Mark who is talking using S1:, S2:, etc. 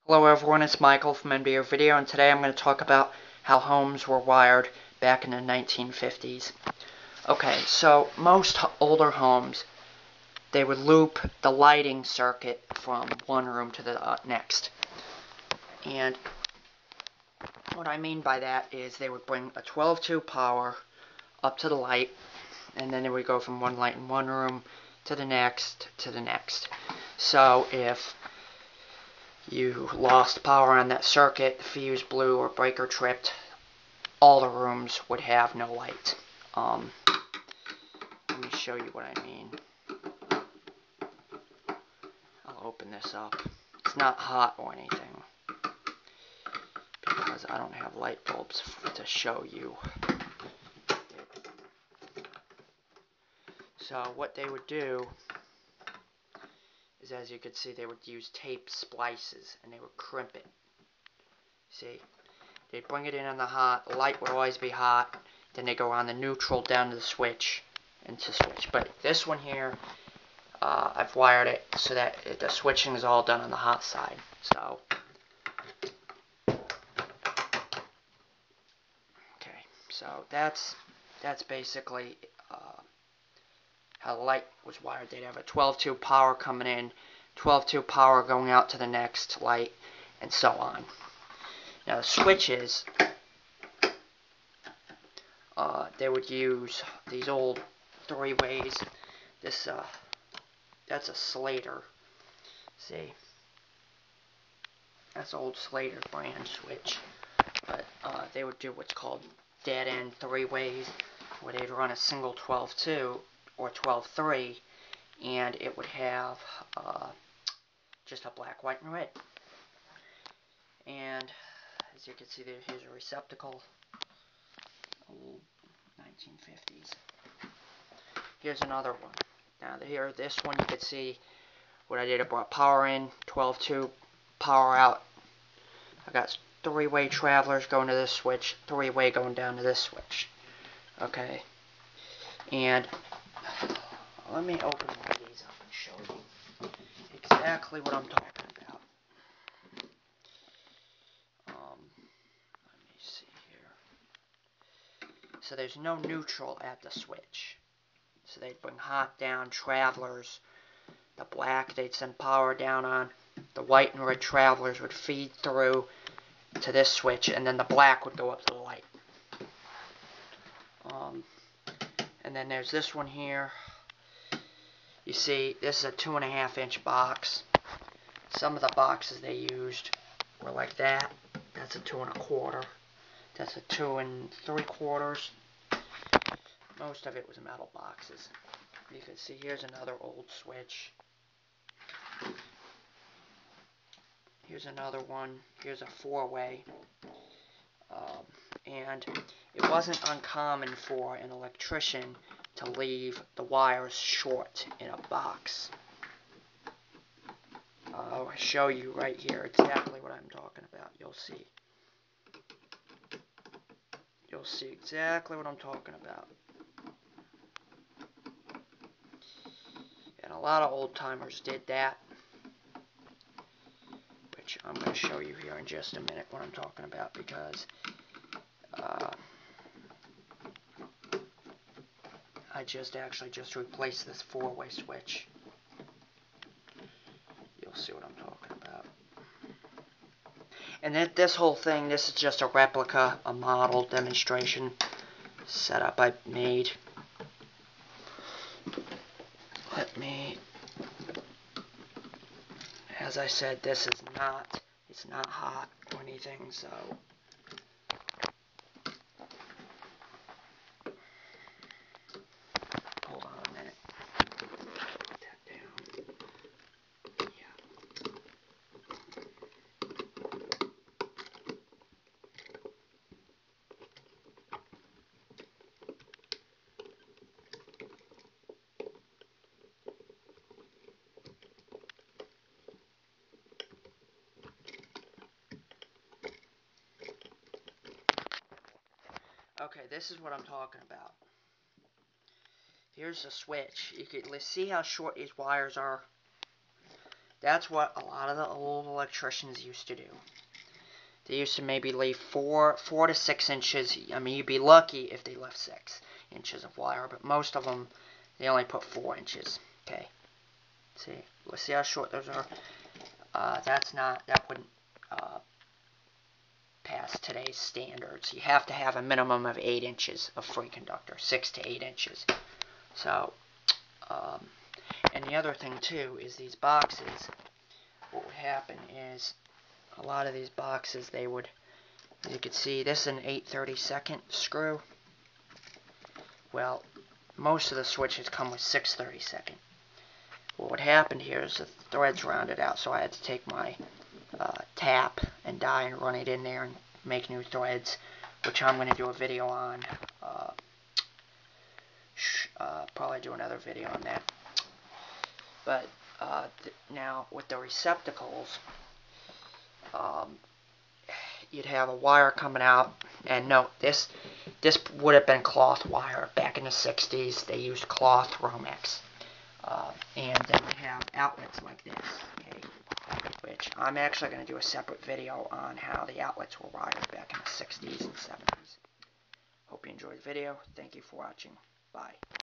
S1: Hello everyone, it's Michael from NBA Video, and today I'm going to talk about how homes were wired back in the 1950s. Okay, so most older homes, they would loop the lighting circuit from one room to the next. And what I mean by that is they would bring a 12-2 power up to the light, and then it would go from one light in one room to the next to the next. So if you lost power on that circuit, the fuse blew or breaker tripped, all the rooms would have no light. Let me show you what I mean. I'll open this up. It's not hot or anything because I don't have light bulbs to show you. So what they would do is, as you can see, they would use tape splices and they would crimp it. See? They'd bring it in on the hot, the light would always be hot, then they go on the neutral down to the switch and to switch. But this one here, I've wired it so that the switching is all done on the hot side. So, okay, so that's basically how the light was wired. They'd have a 12-2 power coming in, 12-2 power going out to the next light, and so on. Now the switches, they would use these old 3-ways. This, that's a Slater. See, that's old Slater brand switch. But they would do what's called dead end 3-ways, where they'd run a single 12-2 or 12-3, and it would have just a black, white, and red. And as you can see there, here's a receptacle. Old 1950s. Here's another one. Now here, this one you can see what I did. I brought power in, 12-2, power out. I got 3-way travelers going to this switch, 3-way going down to this switch. Okay. And let me open one of these up and show you exactly what I'm talking about. Let me see here. So there's no neutral at the switch. So they'd bring hot down travelers. The black they'd send power down on. The white and red travelers would feed through to this switch, and then the black would go up to the light. And then there's this one here. You see, this is a 2.5-inch box. Some of the boxes they used were like that. That's a 2 1/4. That's a 2 3/4. Most of it was metal boxes. You can see here's another old switch. Here's another one. Here's a 4-way. And it wasn't uncommon for an electrician to leave the wires short in a box. I'll show you right here exactly what I'm talking about. You'll see. You'll see exactly what I'm talking about. And a lot of old-timers did that, which I'm going to show you here in just a minute what I'm talking about, because I just replaced this 4-way switch. You'll see what I'm talking about. And then this whole thing, this is just a replica, a model demonstration setup I made. As I said, this is not, it's not hot or anything, so. Hold on a minute. Put that down. Yeah. Okay, this is what I'm talking about. Here's the switch. You can see how short these wires are. That's what a lot of the old electricians used to do. They used to maybe leave 4 to 6 inches. I mean, you'd be lucky if they left 6 inches of wire, but most of them, they only put 4 inches. Okay. See, let's see how short those are. That wouldn't pass today's standards. You have to have a minimum of 8 inches of free conductor, 6 to 8 inches. So, and the other thing too is these boxes. What would happen is a lot of these boxes, they would, as you can see, this is an 8/32 screw. Well, most of the switches come with 6/32. What would happen here is the threads rounded out, so I had to take my tap and die and run it in there and make new threads, which I'm going to do a video on. Probably do another video on that. But now with the receptacles, you'd have a wire coming out, and note this would have been cloth wire back in the 60s. They used cloth Romex, and then we have outlets like this, okay, which I'm actually going to do a separate video on how the outlets were wired back in the 60s and 70s. Hope you enjoyed the video. Thank you for watching. Bye.